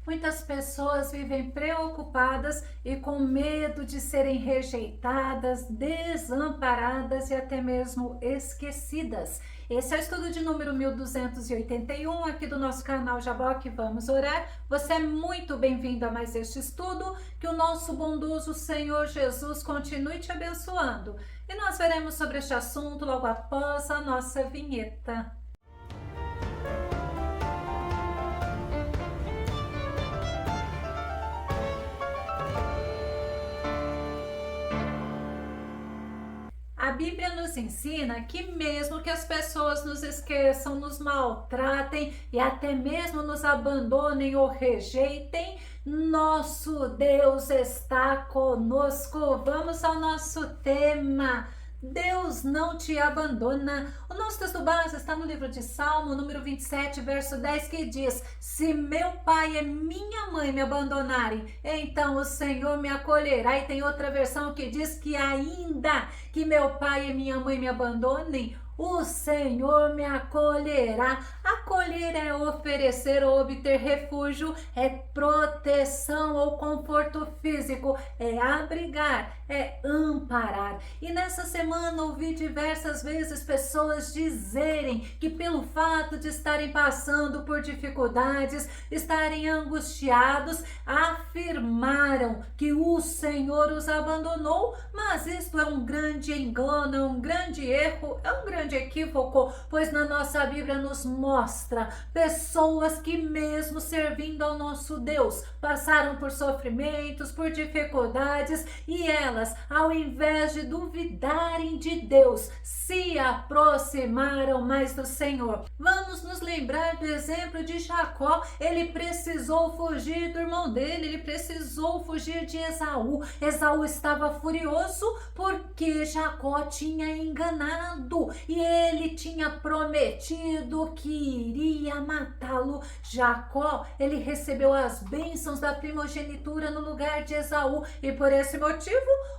Muitas pessoas vivem preocupadas e com medo de serem rejeitadas, desamparadas e até mesmo esquecidas. Esse é o estudo de número 1281 aqui do nosso canal Jaboque Vamos Orar. Você é muito bem-vindo a mais este estudo. Que o nosso bondoso Senhor Jesus continue te abençoando. E nós veremos sobre este assunto logo após a nossa vinheta. A Bíblia nos ensina que mesmo que as pessoas nos esqueçam, nos maltratem e até mesmo nos abandonem ou rejeitem, nosso Deus está conosco. Vamos ao nosso tema. Deus não te abandona. O nosso texto base está no livro de Salmo, número 27, verso 10, que diz: se meu pai e minha mãe me abandonarem, então o Senhor me acolherá. E tem outra versão que diz que ainda que meu pai e minha mãe me abandonem, o Senhor me acolherá. Acolher é oferecer ou obter refúgio, é proteção ou conforto físico, é abrigar, é amparar. E nessa semana ouvi diversas vezes pessoas dizerem que pelo fato de estarem passando por dificuldades, estarem angustiados, afirmaram que o Senhor os abandonou, mas isto é um grande engano, é um grande erro, é um grande equívoco, pois na nossa Bíblia nos mostra pessoas que mesmo servindo ao nosso Deus, passaram por sofrimentos, por dificuldades, e elas, ao invés de duvidarem de Deus, se aproximaram mais do Senhor. Vamos nos lembrar do exemplo de Jacó. Ele precisou fugir do irmão dele, ele precisou fugir de Esaú. Esaú estava furioso porque Jacó tinha enganado e ele tinha prometido que iria matá-lo. Jacó, ele recebeu as bênçãos da primogenitura no lugar de Esaú, e por esse motivo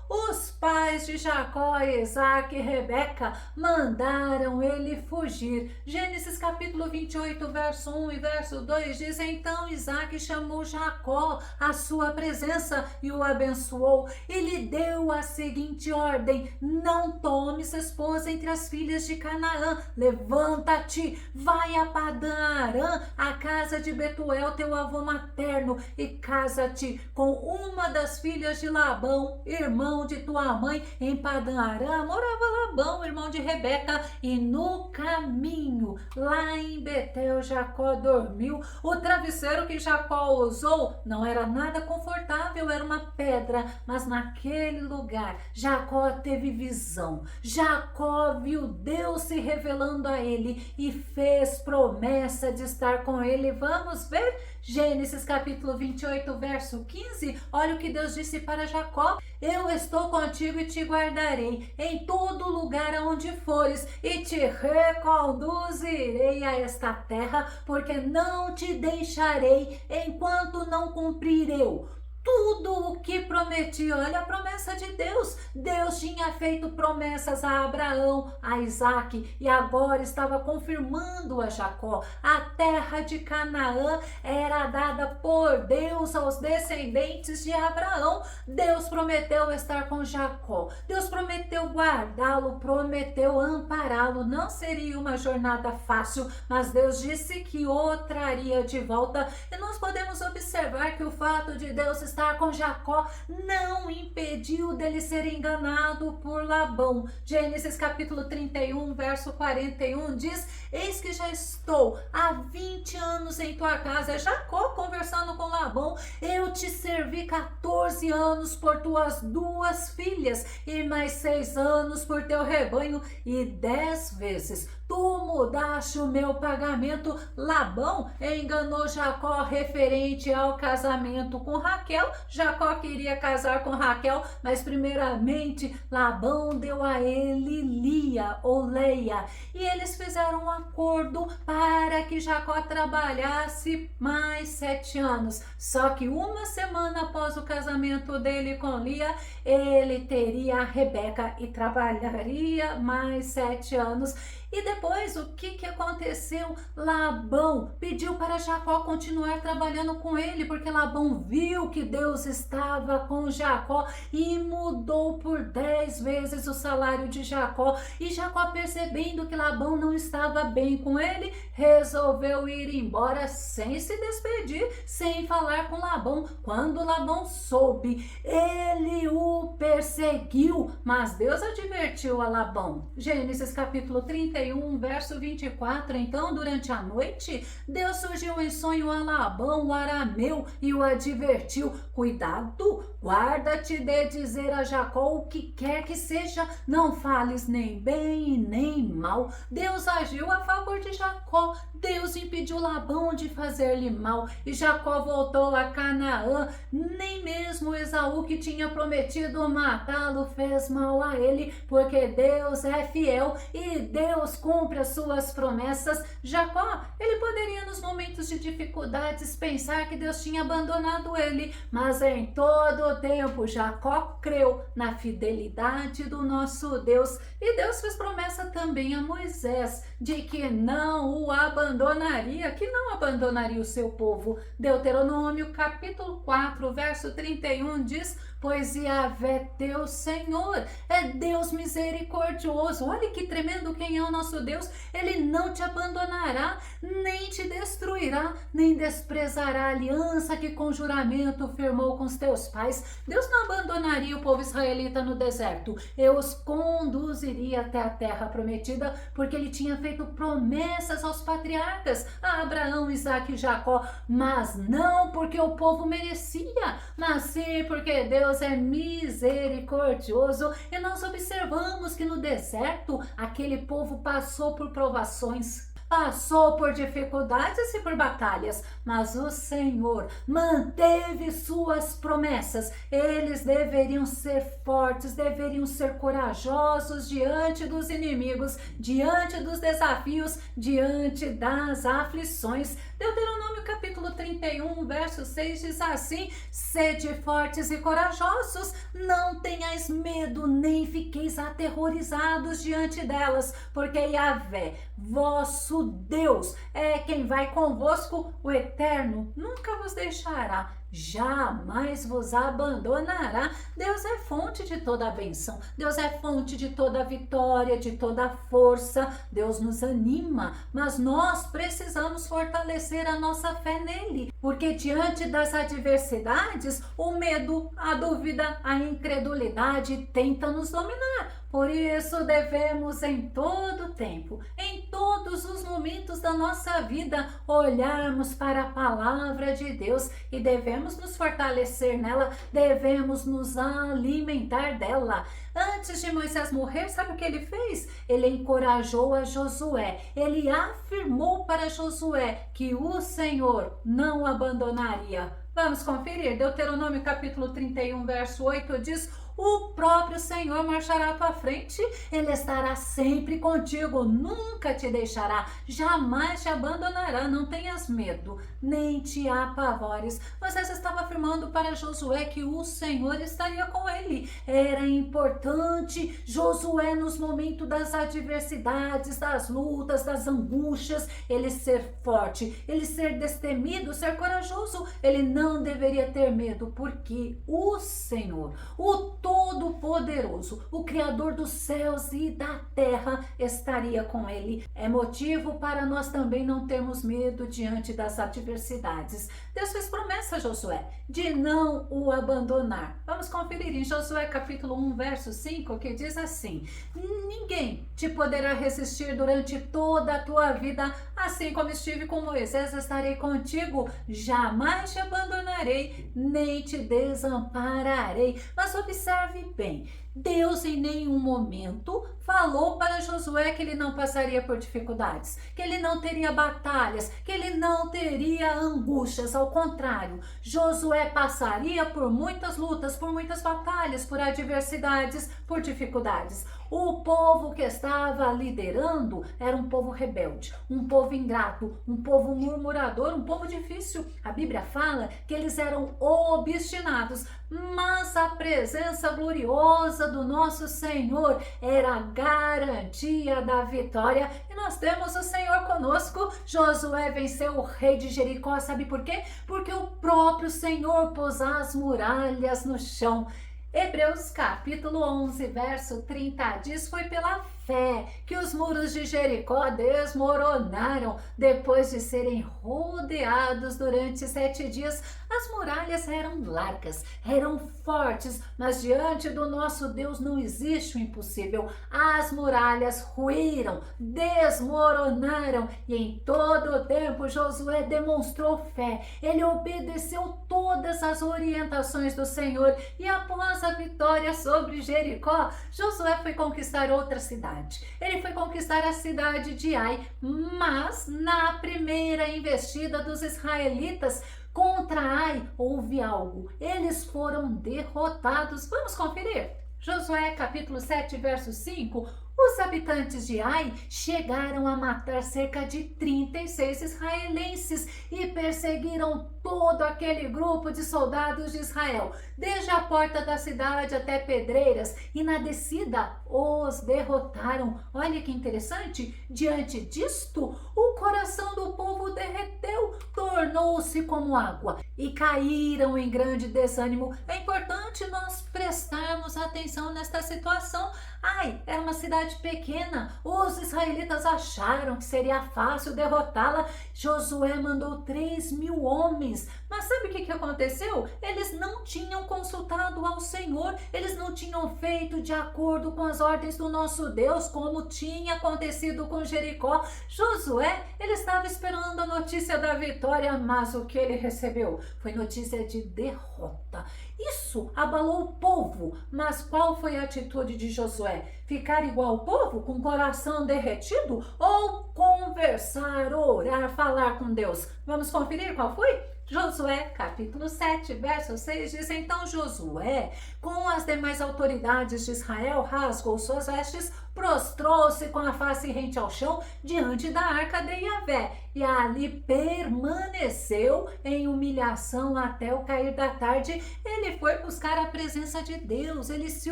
os pais de Jacó, Isaac e Rebeca, mandaram ele fugir. Gênesis capítulo 28, verso 1 e verso 2 diz: então Isaac chamou Jacó à sua presença e o abençoou, e lhe deu a seguinte ordem: não tomes esposa entre as filhas de Canaã, levanta-te, vai a Padã Arã, a casa de Betuel, teu avô materno, e casa-te com uma das filhas de Labão, irmão de tua mãe. Em Padã Arã morava Labão, irmão de Rebeca, e no caminho, lá em Betel, Jacó dormiu. O travesseiro que Jacó usou não era nada confortável, era uma pedra, mas naquele lugar Jacó teve visão. Jacó viu Deus se revelando a ele e fez promessa de estar com ele. Vamos ver Gênesis capítulo 28, verso 15. Olha o que Deus disse para Jacó: eu estou contigo e te guardarei em todo lugar aonde fores, e te reconduzirei a esta terra, porque não te deixarei enquanto não cumprir eu tudo o que prometi. Olha a promessa de Deus. Deus tinha feito promessas a Abraão, a Isaac, e agora estava confirmando a Jacó. A terra de Canaã era dada por Deus aos descendentes de Abraão. Deus prometeu estar com Jacó, Deus prometeu guardá-lo, prometeu ampará-lo. Não seria uma jornada fácil, mas Deus disse que o traria de volta. E nós podemos observar que o fato de Deus estar com Jacó não impediu dele ser enganado por Labão. Gênesis capítulo 31, verso 41 diz: eis que já estou há 20 anos em tua casa. É Jacó conversando com Labão: eu te servi 14 anos por tuas duas filhas, e mais 6 anos por teu rebanho, e 10 vezes tu mudaste o meu pagamento. Labão enganou Jacó referente ao casamento com Raquel. Jacó queria casar com Raquel, mas primeiramente Labão deu a ele Lia ou Leia, e eles fizeram um acordo para que Jacó trabalhasse mais 7 anos. Só que uma semana após o casamento dele com Lia, ele teria a Rebeca e trabalharia mais 7 anos. E depois, o que aconteceu? Labão pediu para Jacó continuar trabalhando com ele, porque Labão viu que Deus estava com Jacó e mudou por 10 vezes o salário de Jacó. E Jacó, percebendo que Labão não estava bem com ele, resolveu ir embora sem se despedir, sem falar com Labão. Quando Labão soube, ele o perseguiu, mas Deus advertiu a Labão. Gênesis capítulo 31, verso 24. Então, durante a noite, Deus surgiu em sonho a Labão, o arameu, e o advertiu: cuidado, guarda-te de dizer a Jacó o que quer que seja, não fales nem bem nem mal. Deus agiu a favor de Jacó, Deus impediu Labão de fazer-lhe mal, e Jacó voltou a Canaã. Nem mesmo Esaú, que tinha prometido matá-lo, fez mal a ele, porque Deus é fiel e Deus cumpre as suas promessas. Jacó, ele poderia nos momentos de dificuldades pensar que Deus tinha abandonado ele, mas em todo o tempo Jacó creu na fidelidade do nosso Deus, e Deus fez promessa também a Moisés de que não o abandonaria, que não abandonaria o seu povo. Deuteronômio capítulo 4, verso 31 diz: pois Yahvé teu Senhor é Deus misericordioso. Olha que tremendo quem é o nosso Deus. Ele não te abandonará, nem te destruirá, nem desprezará a aliança que com juramento firmou com os teus pais. Deus não abandonaria o povo israelita no deserto. Eu os conduziria até a terra prometida, porque ele tinha feito promessas aos patriarcas, a Abraão, Isaque e Jacó, mas não porque o povo merecia, mas sim porque Deus é misericordioso. E nós observamos que no deserto aquele povo passou por provações, passou por dificuldades e por batalhas, mas o Senhor manteve suas promessas. Eles deveriam ser fortes, deveriam ser corajosos diante dos inimigos, diante dos desafios, diante das aflições. Deuteronômio capítulo 31, verso 6 diz assim: sede fortes e corajosos, não tenhais medo, nem fiqueis aterrorizados diante delas, porque Yahvé, vosso Deus, é quem vai convosco, o Eterno nunca vos deixará, jamais vos abandonará. Deus é fonte de toda a bênção, Deus é fonte de toda a vitória, de toda a força. Deus nos anima, mas nós precisamos fortalecer a nossa fé nele, porque diante das adversidades, o medo, a dúvida, a incredulidade tentam nos dominar. Por isso devemos em todo tempo, em todos os momentos da nossa vida, olharmos para a palavra de Deus e devemos nos fortalecer nela, devemos nos alimentar dela. Antes de Moisés morrer, sabe o que ele fez? Ele encorajou a Josué, ele afirmou para Josué que o Senhor não o abandonaria. Vamos conferir? Deuteronômio capítulo 31, verso 8 diz: o próprio Senhor marchará à tua frente, ele estará sempre contigo, nunca te deixará, jamais te abandonará. Não tenhas medo, nem te apavores. Moisés estava afirmando para Josué que o Senhor estaria com ele. Era importante Josué, nos momentos das adversidades, das lutas, das angústias, ele ser forte, ele ser destemido, ser corajoso. Ele não deveria ter medo, porque o Senhor, o Todo-Poderoso, o Criador dos céus e da terra, estaria com ele. É motivo para nós também não termos medo diante das adversidades. Deus fez promessa a Josué de não o abandonar. Vamos conferir em Josué capítulo 1, verso 5, que diz assim: ninguém te poderá resistir durante toda a tua vida, assim como estive com Moisés, estarei contigo, jamais te abandonarei, nem te desampararei. Mas observe bem, Deus em nenhum momento falou para Josué que ele não passaria por dificuldades, que ele não teria batalhas, que ele não teria angústias. Ao contrário, Josué passaria por muitas lutas, por muitas batalhas, por adversidades, por dificuldades. O povo que estava liderando era um povo rebelde, um povo ingrato, um povo murmurador, um povo difícil. A Bíblia fala que eles eram obstinados, mas a presença gloriosa presença do nosso Senhor era a garantia da vitória. E nós temos o Senhor conosco. Josué venceu o rei de Jericó, sabe por quê? Porque o próprio Senhor pôs as muralhas no chão. Hebreus capítulo 11, verso 30 diz: foi pela fé que os muros de Jericó desmoronaram depois de serem rodeados durante 7 dias. As muralhas eram largas, eram fortes, mas diante do nosso Deus não existe o impossível. As muralhas ruíram, desmoronaram, e em todo o tempo Josué demonstrou fé. Ele obedeceu todas as orientações do Senhor, e após a vitória sobre Jericó, Josué foi conquistar outra cidade. Ele foi conquistar a cidade de Ai, mas na primeira investida dos israelitas contra Ai houve algo. Eles foram derrotados. Vamos conferir. Josué capítulo 7, verso 5. Os habitantes de Ai chegaram a matar cerca de 36 israelenses e perseguiram todo aquele grupo de soldados de Israel, desde a porta da cidade até Pedreiras, e na descida os derrotaram. Olha que interessante, diante disto, o coração do povo derreteu, tornou-se como água e caíram em grande desânimo. É importante nós prestarmos atenção nesta situação. Ai, era uma cidade pequena, os israelitas acharam que seria fácil derrotá-la. Josué mandou 3.000 homens, mas sabe o que aconteceu? Eles não tinham consultado ao Senhor, eles não tinham feito de acordo com as ordens do nosso Deus, como tinha acontecido com Jericó. Josué, ele estava esperando a notícia da vitória, mas o que ele recebeu foi notícia de derrota. Isso abalou o povo, mas qual foi a atitude de Josué? Ficar igual ao povo, com o coração derretido? Ou conversar, orar, falar com Deus? Vamos conferir qual foi? Josué, capítulo 7, verso 6 diz: então Josué, com as demais autoridades de Israel, rasgou suas vestes, prostrou-se com a face rente ao chão diante da arca de Yahvé, e ali permaneceu em humilhação até o cair da tarde. Ele foi buscar a presença de Deus, ele se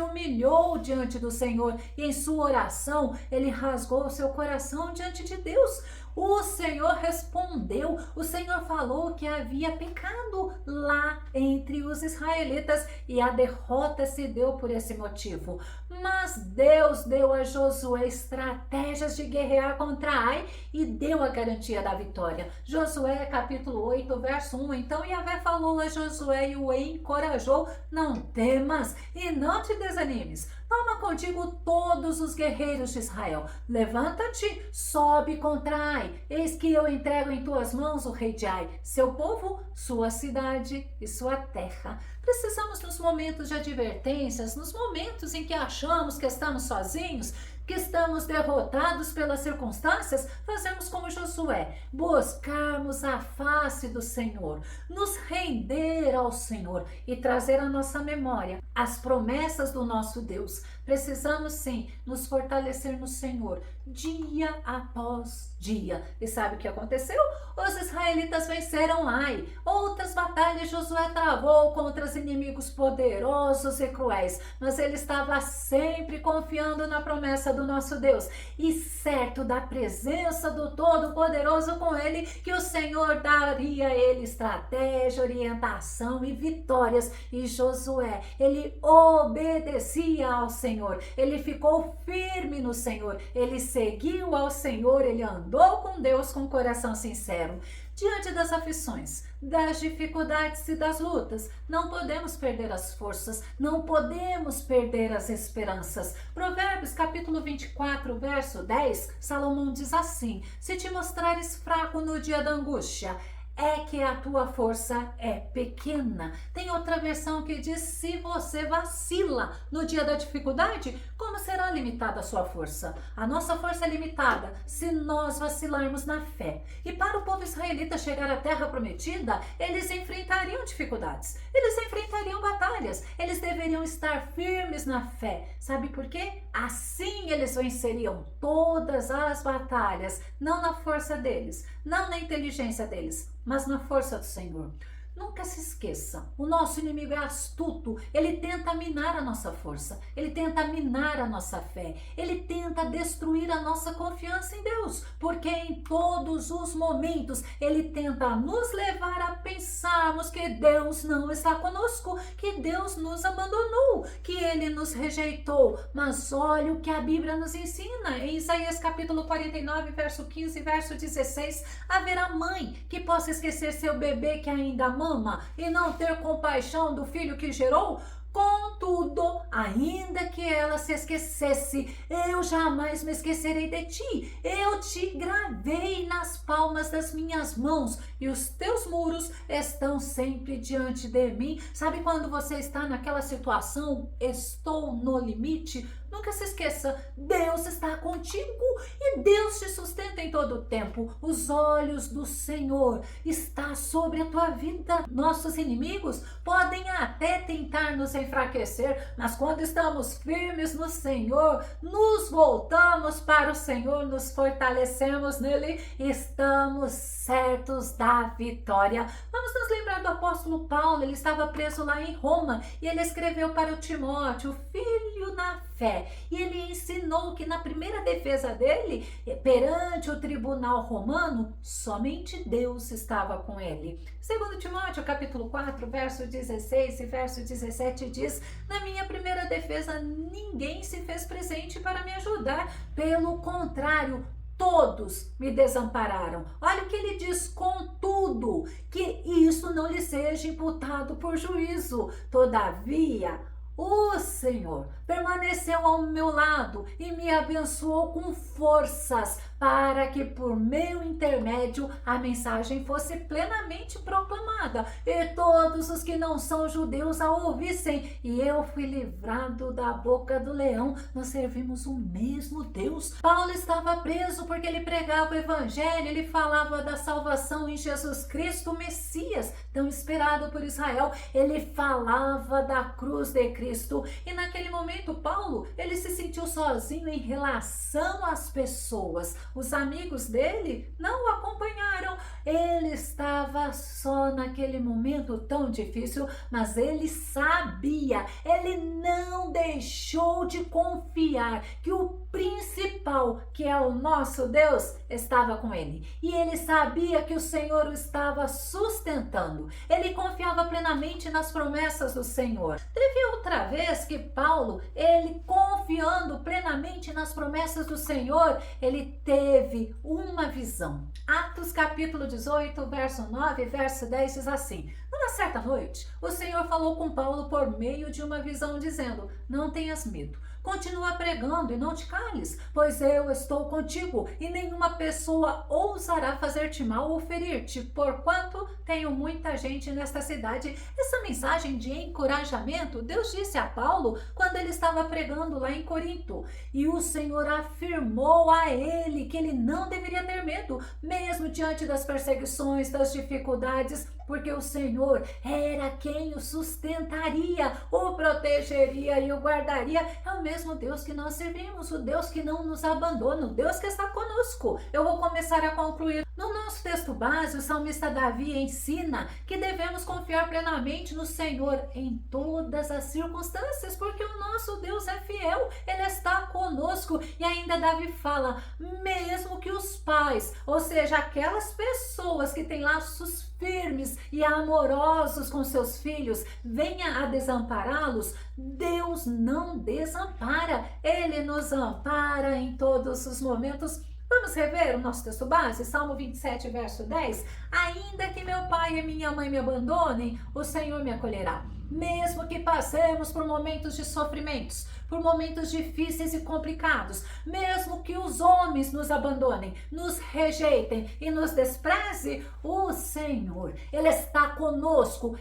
humilhou diante do Senhor, e em sua oração ele rasgou o seu coração diante de Deus. O Senhor respondeu, o Senhor falou que havia pecado lá entre os israelitas, e a derrota se deu por esse motivo. Mas Deus deu a Josué estratégias de guerrear contra Ai e deu a garantia da vitória. Josué capítulo 8, verso 1. Então Yahvé falou a Josué e o encorajou: não temas e não te desanimes. Toma contigo todos os guerreiros de Israel. Levanta-te, sobe contra Ai. Eis que eu entrego em tuas mãos o rei de Ai, seu povo, sua cidade e sua terra. Precisamos, nos momentos de advertências, nos momentos em que achamos que estamos sozinhos, que estamos derrotados pelas circunstâncias, fazemos como Josué, buscarmos a face do Senhor, nos render ao Senhor e trazer à nossa memória as promessas do nosso Deus. Precisamos sim nos fortalecer no Senhor, dia após dia. E sabe o que aconteceu? Os israelitas venceram Ai. Outras batalhas Josué travou contra os inimigos poderosos e cruéis, mas ele estava sempre confiando na promessa do nosso Deus e certo da presença do Todo-Poderoso com ele, que o Senhor daria a ele estratégia, orientação e vitórias. E Josué, ele obedecia ao Senhor, ele ficou firme no Senhor, ele seguiu ao Senhor, ele andou com Deus com coração sincero. Diante das aflições, das dificuldades e das lutas, não podemos perder as forças, não podemos perder as esperanças. Provérbios capítulo 24, verso 10, Salomão diz assim: se te mostrares fraco no dia da angústia, é que a tua força é pequena. Tem outra versão que diz: se você vacila no dia da dificuldade, como será limitada a sua força? A nossa força é limitada se nós vacilarmos na fé. E para o povo israelita chegar à terra prometida, eles enfrentariam dificuldades, eles enfrentariam batalhas, eles deveriam estar firmes na fé. Sabe por quê? Assim eles venceriam todas as batalhas, não na força deles, não na inteligência deles, mas na força do Senhor. Nunca se esqueça, o nosso inimigo é astuto, ele tenta minar a nossa força, ele tenta minar a nossa fé, ele tenta destruir a nossa confiança em Deus, porque em todos os momentos ele tenta nos levar a pensarmos que Deus não está conosco, que Deus nos abandonou, que ele nos rejeitou. Mas olha o que a Bíblia nos ensina em Isaías capítulo 49, verso 15 e verso 16: haverá mãe que possa esquecer seu bebê que ainda mama e não ter compaixão do filho que gerou? Contudo, ainda que ela se esquecesse, eu jamais me esquecerei de ti. Eu te gravei nas palmas das minhas mãos e os teus muros estão sempre diante de mim. Sabe quando você está naquela situação, estou no limite? Nunca se esqueça, Deus está contigo e Deus te sustenta em todo o tempo. Os olhos do Senhor estão sobre a tua vida. Nossos inimigos podem até tentar nos enfraquecer, mas quando estamos firmes no Senhor, nos voltamos para o Senhor, nos fortalecemos nele, estamos certos da vitória. Vamos nos lembrar do apóstolo Paulo. Ele estava preso lá em Roma e ele escreveu para o Timóteo, filho na fé, e ele ensinou que na primeira defesa dele, perante o tribunal romano, somente Deus estava com ele. Segundo Timóteo, capítulo 4, verso 16 e verso 17 diz: na minha primeira defesa, ninguém se fez presente para me ajudar, pelo contrário, todos me desampararam. Olha o que ele diz: contudo, que isso não lhe seja imputado por juízo. Todavia, o Senhor permaneceu ao meu lado e me abençoou com forças para que por meu intermédio a mensagem fosse plenamente proclamada e todos os que não são judeus a ouvissem. E eu fui livrado da boca do leão. Nós servimos o mesmo Deus. Paulo estava preso porque ele pregava o evangelho, ele falava da salvação em Jesus Cristo, o Messias, tão esperado por Israel. Ele falava da cruz de Cristo e naquele momento Paulo, ele se sentiu sozinho em relação às pessoas. Os amigos dele não o acompanharam. Ele estava só naquele momento tão difícil, mas ele sabia, ele não deixou de confiar que o principal, que é o nosso Deus, estava com ele. E ele sabia que o Senhor o estava sustentando. Ele confiava plenamente nas promessas do Senhor. Teve outra vez que Paulo, ele confiando plenamente nas promessas do Senhor, ele teve uma visão. Atos capítulo 18, verso 9 e verso 10 diz assim: numa certa noite, o Senhor falou com Paulo por meio de uma visão, dizendo: não tenhas medo. Continua pregando e não te cales, pois eu estou contigo e nenhuma pessoa ousará fazer-te mal ou ferir-te, porquanto tenho muita gente nesta cidade. Essa mensagem de encorajamento Deus disse a Paulo quando ele estava pregando lá em Corinto. E o Senhor afirmou a ele que ele não deveria ter medo, mesmo diante das perseguições, das dificuldades, porque o Senhor era quem o sustentaria, o protegeria e o guardaria. É o mesmo Deus que nós servimos, o Deus que não nos abandona, o Deus que está conosco. Eu vou começar a concluir. No nosso texto base, o salmista Davi ensina que devemos confiar plenamente no Senhor em todas as circunstâncias, porque o nosso Deus é fiel, Ele está conosco. E ainda Davi fala, mesmo que os pais, ou seja, aquelas pessoas que têm laços firmes e amorosos com seus filhos, venha a desampará-los, Deus não desampara, Ele nos ampara em todos os momentos. Vamos rever o nosso texto base, Salmo 27, verso 10. Ainda que meu pai e minha mãe me abandonem, o Senhor me acolherá. Mesmo que passemos por momentos de sofrimentos, por momentos difíceis e complicados, mesmo que os homens nos abandonem, nos rejeitem e nos despreze, o Senhor, Ele está conosco,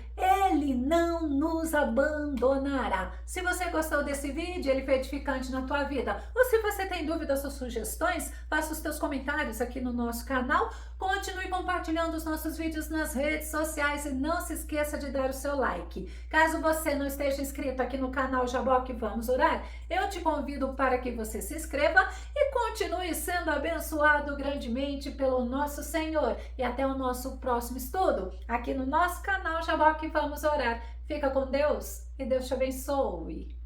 Ele não nos abandonará. Se você gostou desse vídeo, ele foi edificante na tua vida, ou se você tem dúvidas ou sugestões, faça os teus comentários aqui no nosso canal, continue compartilhando os nossos vídeos nas redes sociais e não se esqueça de dar o seu like. Caso você não esteja inscrito aqui no canal Jaboque Vamos Orar, eu te convido para que você se inscreva e continue sendo abençoado grandemente pelo nosso Senhor. E até o nosso próximo estudo, aqui no nosso canal Jaboque Vamos Orar. Fica com Deus e Deus te abençoe.